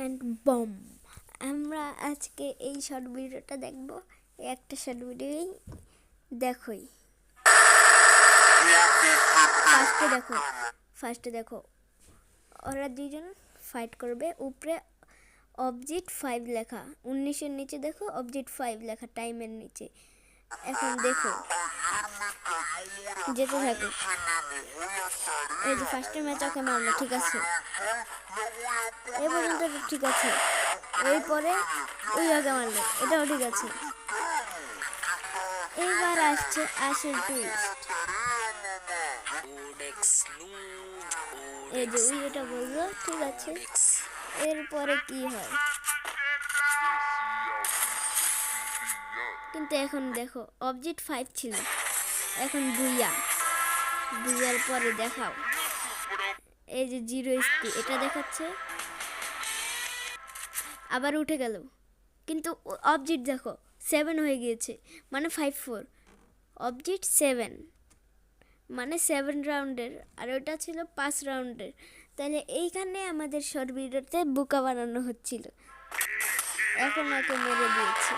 And bomb. আমরা আজকে এই শর্ট ভিডিওটা দেখব। একটা শর্ট ভিডিওই দেখোই। ফার্স্টে দেখো ওরা দুইজন ফাইট করবে। উপরে অবজেক্ট 5 লেখা, 19-এর নিচে দেখো অবজেক্ট 5 লেখা টাইমের নিচে। এখন দেখো যেতে থাকো। এই যে ফার্স্টের ম্যাচ ওকে মারলো, ঠিক আছে, এই পর্যন্ত ঠিক আছে। এরপরে ওই আগে মারলো, এটাও ঠিক আছে। এইবার আসে টুইস্ট। এই যে ওই এটা বললো, ঠিক আছে। এরপরে কি হয় কিন্তু এখন দেখো অবজেক্ট 5 ছিল, এখন বুইয়ার পরে দেখাও। এই যে 0 SP এটা দেখাচ্ছে, আবার উঠে গেল। কিন্তু অবজেক্ট দেখো 7 হয়ে গিয়েছে, মানে 5-4 অবজেক্ট 7 মানে 7 রাউন্ডের, আর ওটা ছিল 5 রাউন্ডের। তাহলে এইখানে আমাদের শর্ট ভিডিওতে বোকা বানানো হচ্ছিল। এখন ওকে মেরে দিয়েছে।